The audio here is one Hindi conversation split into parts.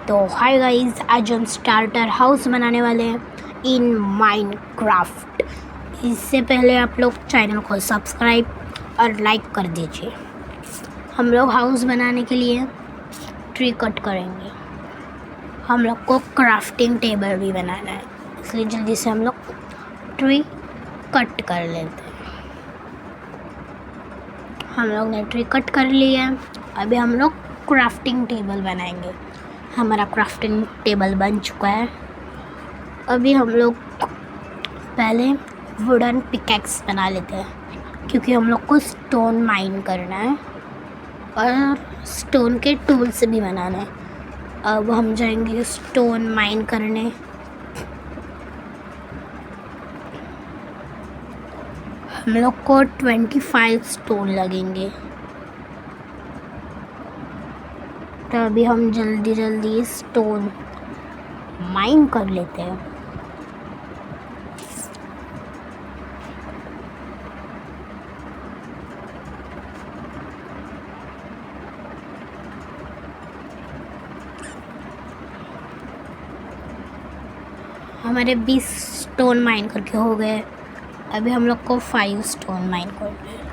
तो हाय गाइस, आज हम स्टार्टर हाउस बनाने वाले हैं इन माइनक्राफ्ट। इससे पहले आप लोग चैनल को सब्सक्राइब और लाइक कर दीजिए। हम लोग हाउस बनाने के लिए ट्री कट करेंगे। हम लोग को क्राफ्टिंग टेबल भी बनाना है, इसलिए जल्दी से हम लोग ट्री कट कर लेते हैं। हम लोग ने ट्री कट कर लिया है। अभी हम लोग क्राफ्टिंग टेबल बनाएंगे। हमारा क्राफ्टिंग टेबल बन चुका है। अभी हम लोग पहले वुडन पिकैक्स बना लेते हैं, क्योंकि हम लोग को स्टोन माइन करना है और स्टोन के टूल्स भी बनाना है। अब हम जाएंगे स्टोन माइन करने। हम लोग को 25 स्टोन लगेंगे। तो अभी हम जल्दी स्टोन माइन कर लेते हैं। हमारे 20 स्टोन माइन करके हो गए। अभी हम लोग को 5 स्टोन माइन करना है।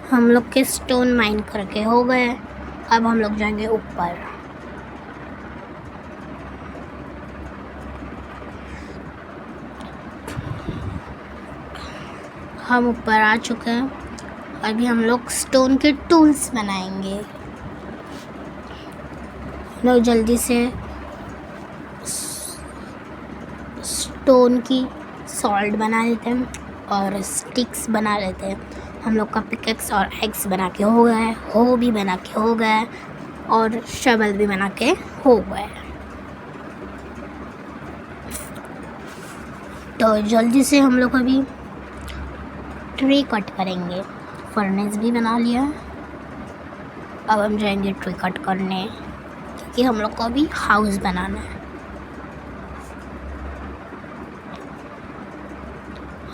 हम लोग के स्टोन माइन करके हो गए। अब हम लोग जाएंगे ऊपर। हम ऊपर आ चुके हैं। अभी हम लोग स्टोन के टूल्स बनाएंगे। लोग जल्दी से स्टोन की सॉल्ट बना लेते हैं और स्टिक्स बना लेते हैं। हम लोग का पिकेक्स और एक्स बना के हो गया है, हो भी बना के हो गया है और शवल भी बना के हो गया है। तो जल्दी से हम लोग अभी ट्री कट करेंगे। फर्नेस भी बना लिया। अब हम जाएंगे ट्री कट करने, क्योंकि हम लोग को अभी हाउस बनाना है।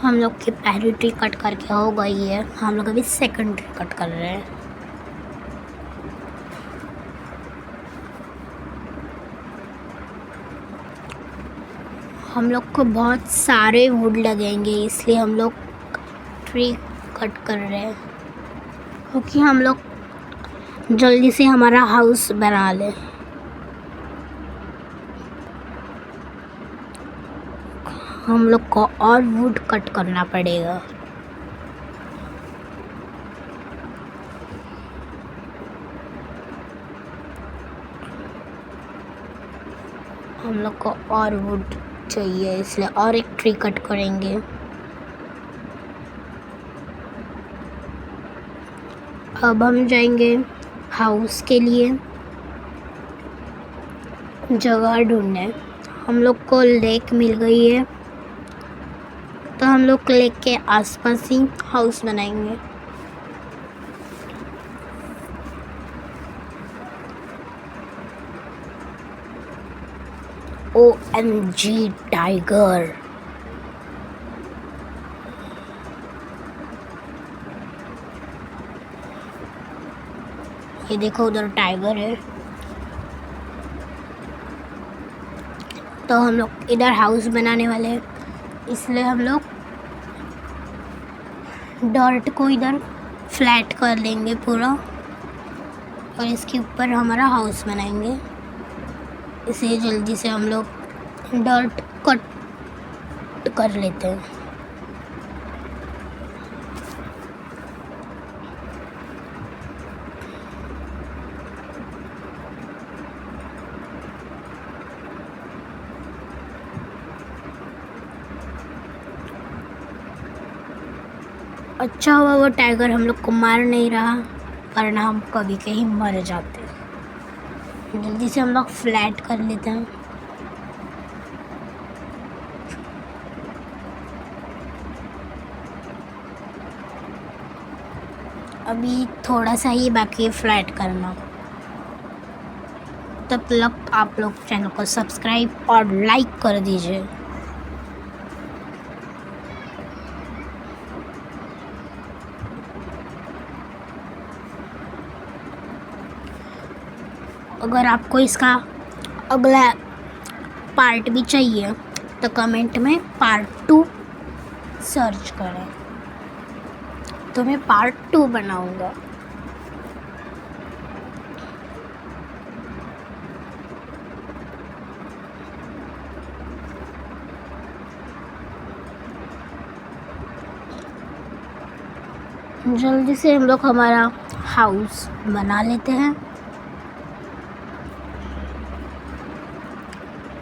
हम लोग की पहली ट्री कट करके हो गई है। हम लोग अभी सेकंड ट्री कट कर रहे हैं। हम लोग को बहुत सारे वुड लगेंगे, इसलिए हम लोग ट्री कट कर रहे हैं, क्योंकि हम लोग जल्दी से हमारा हाउस बना ले। हम लोग को और वुड कट करना पड़ेगा। हम लोग को और वुड चाहिए, इसलिए और एक ट्री कट करेंगे। अब हम जाएंगे हाउस के लिए जगह ढूंढने। हम लोग को लेक मिल गई है, तो हम लोग लेक के आसपास ही हाउस बनाएंगे। OMG tiger! ये देखो, उधर टाइगर है। तो हम लोग इधर हाउस बनाने वाले हैं, इसलिए हम लोग डर्ट को इधर फ्लैट कर लेंगे पूरा, और इसके ऊपर हमारा हाउस बनाएंगे। इसलिए जल्दी से हम लोग डर्ट कट कर लेते हैं। अच्छा हुआ वो टाइगर हम लोग को मार नहीं रहा, वरना हम कभी कहीं मर जाते। जल्दी से हम लोग फ्लैट कर लेते हैं। अभी थोड़ा सा ही बाकी है फ्लैट करना। तब तक आप लोग चैनल को सब्सक्राइब और लाइक कर दीजिए। अगर आपको इसका अगला पार्ट भी चाहिए तो कमेंट में पार्ट 2 सर्च करें, तो मैं पार्ट 2 बनाऊंगा। जल्दी से हम लोग हमारा हाउस बना लेते हैं।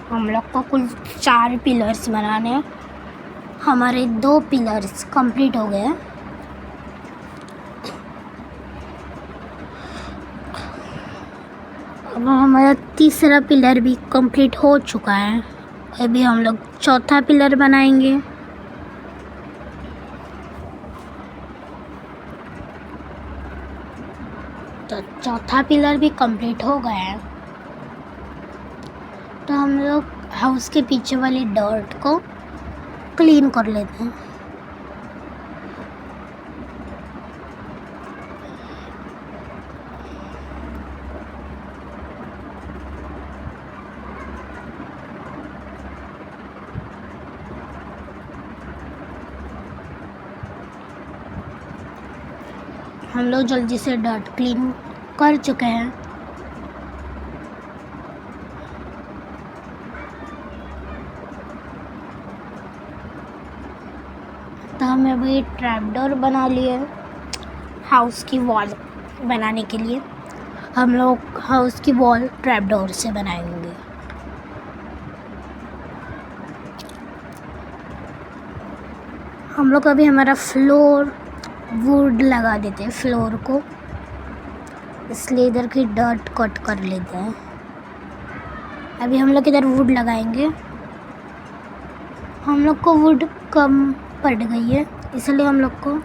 हम लोग को कुल 4 पिलर्स बनाने हैं। हमारे 2 पिलर्स कंप्लीट हो गए हैं। अब हमारा तीसरा पिलर भी कंप्लीट हो चुका है। अभी हम लोग चौथा पिलर बनाएंगे। तो चौथा पिलर भी कंप्लीट हो गया है। तो हम लोग हाउस के पीछे वाली डर्ट को क्लीन कर लेते हैं। हम लोग जल्दी से डर्ट क्लीन कर चुके हैं। तो हमें अभी ट्रैपडोर बना लिए हाउस की वॉल बनाने के लिए। हम लोग हाउस की वॉल ट्रैपडोर से बनाएंगे। हम लोग अभी हमारा फ्लोर वुड लगा देते हैं फ्लोर को, इसलिए इधर की डर्ट कट कर लेते हैं। अभी हम लोग इधर वुड लगाएंगे। हम लोग को वुड कम पड़ गई है, इसलिए हम लोग को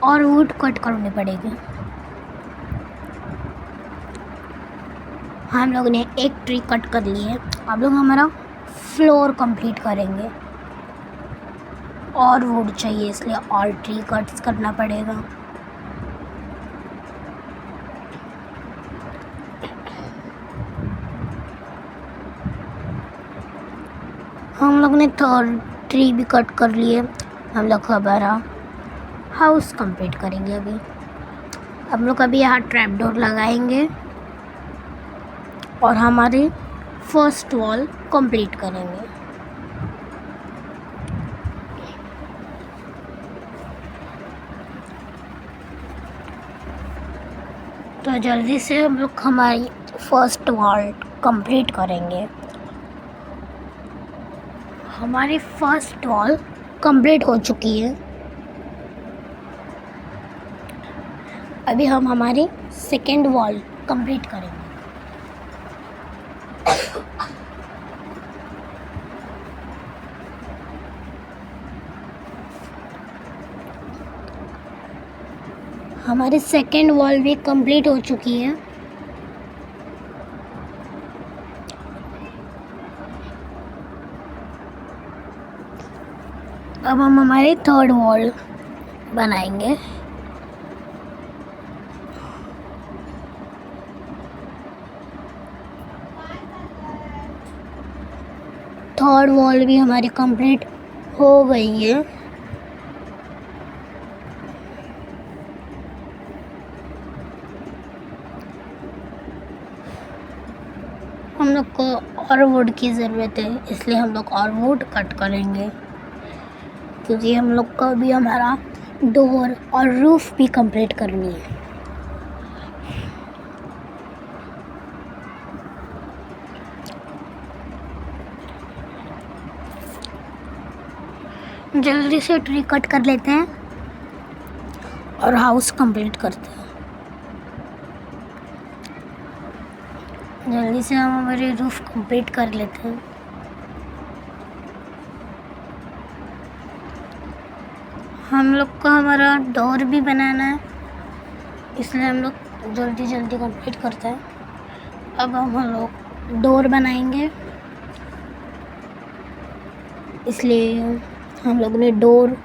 और वुड कट करनी पड़ेगी। हम लोग ने एक ट्री कट कर ली है। अब लोग हमारा फ्लोर कंप्लीट करेंगे। और वुड चाहिए, इसलिए और ट्री कट्स करना पड़ेगा। हम लोग ने थर्ड ट्री भी कट कर लिए। हम लोग हमारा हाउस कंप्लीट करेंगे। अभी हम लोग अभी यहाँ ट्रैपडोर लगाएंगे और हमारी फर्स्ट वॉल कंप्लीट करेंगे। तो जल्दी से हम लोग हमारी फर्स्ट वॉल कंप्लीट करेंगे। हमारी फर्स्ट वॉल कंप्लीट हो चुकी है। अभी हम हमारी सेकेंड वॉल कंप्लीट करेंगे। हमारी सेकेंड वॉल भी कंप्लीट हो चुकी है। अब हम हमारी थर्ड वॉल बनाएंगे। थर्ड वॉल भी हमारी कंप्लीट हो गई है। हम लोग को और वुड की ज़रूरत है, इसलिए हम लोग और वुड कट करेंगे, क्योंकि हम लोग को भी हमारा डोर और रूफ भी कंप्लीट करनी है। जल्दी से ट्री कट कर लेते हैं और हाउस कंप्लीट करते हैं। जल्दी से हम हमारे रूफ कंप्लीट कर लेते हैं। हम लोग को हमारा डोर भी बनाना है, इसलिए हम लोग जल्दी जल्दी कंप्लीट करते हैं। अब हम लोग डोर बनाएंगे, इसलिए हम लोग ने डोर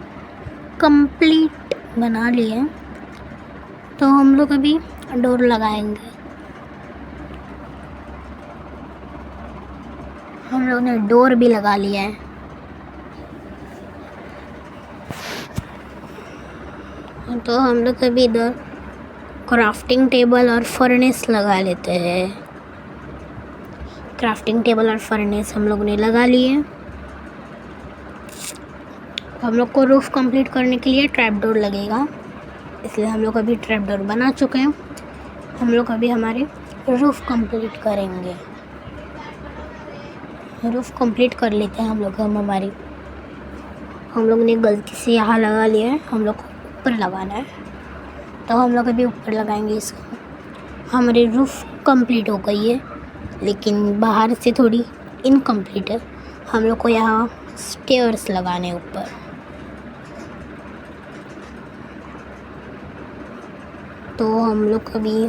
कंप्लीट बना लिए। तो हम लोग अभी डोर लगाएंगे। हम लोग ने डोर भी लगा लिया है। तो हम लोग अभी इधर क्राफ्टिंग टेबल और फर्नेस लगा लेते हैं। क्राफ्टिंग टेबल और फर्नेस हम लोग ने लगा लिए। हम लोग को रूफ कंप्लीट करने के लिए ट्रैप डोर लगेगा, इसलिए हम लोग अभी ट्रैप डोर बना चुके हैं। हम लोग अभी हमारे रूफ कंप्लीट करेंगे। रूफ कंप्लीट कर लेते हैं हम लोग ने गलती से यहाँ लगा लिया है, हम लोग को ऊपर लगाना है, तो हम लोग अभी ऊपर लगाएंगे इसको। हमारी रूफ कंप्लीट हो गई है, लेकिन बाहर से थोड़ी इनकम्प्लीट है। हम लोग को यहाँ स्टेयर्स लगाने ऊपर। तो हम लोग अभी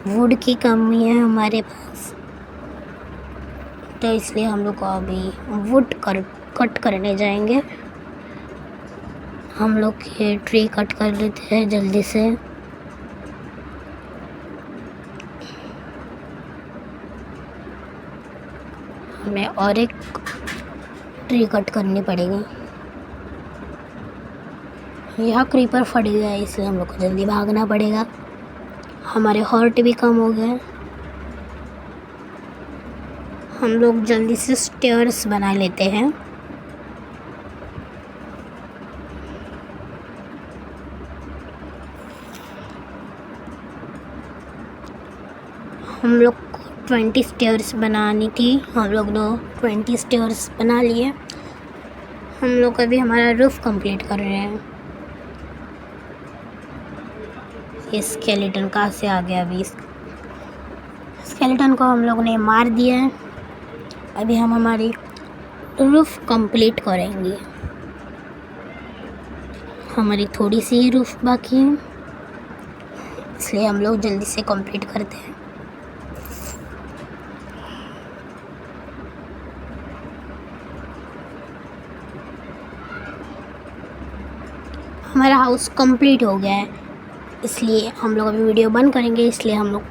वुड की कमी है हमारे पास, तो इसलिए हम लोग को अभी वुड कट करने जाएंगे। हम लोग ये ट्री कट कर लेते हैं जल्दी से। हमें और एक ट्री कट करनी पड़ेगी। यहाँ क्रीपर फट गया है, इसलिए हम लोग को जल्दी भागना पड़ेगा। हमारे हॉर्ट भी कम हो गए। हम लोग जल्दी से स्टेयर्स बना लेते हैं। हम लोग को 20 स्टेयर्स बनानी थी, हम लोग ने 20 स्टेयर्स बना लिए। हम लोग अभी हमारा रूफ कंप्लीट कर रहे हैं। ये स्केलेटन कहाँ से आ गया? अभी स्केलेटन को हम लोग ने मार दिया है। अभी हम हमारी रूफ कंप्लीट करेंगे। हमारी थोड़ी सी ही रूफ बाकी है, इसलिए हम लोग जल्दी से कंप्लीट करते हैं। हमारा हाउस कंप्लीट हो गया है, इसलिए हम लोग अभी वीडियो बंद करेंगे। इसलिए हम लोग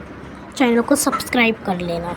चैनल को सब्सक्राइब कर लेना।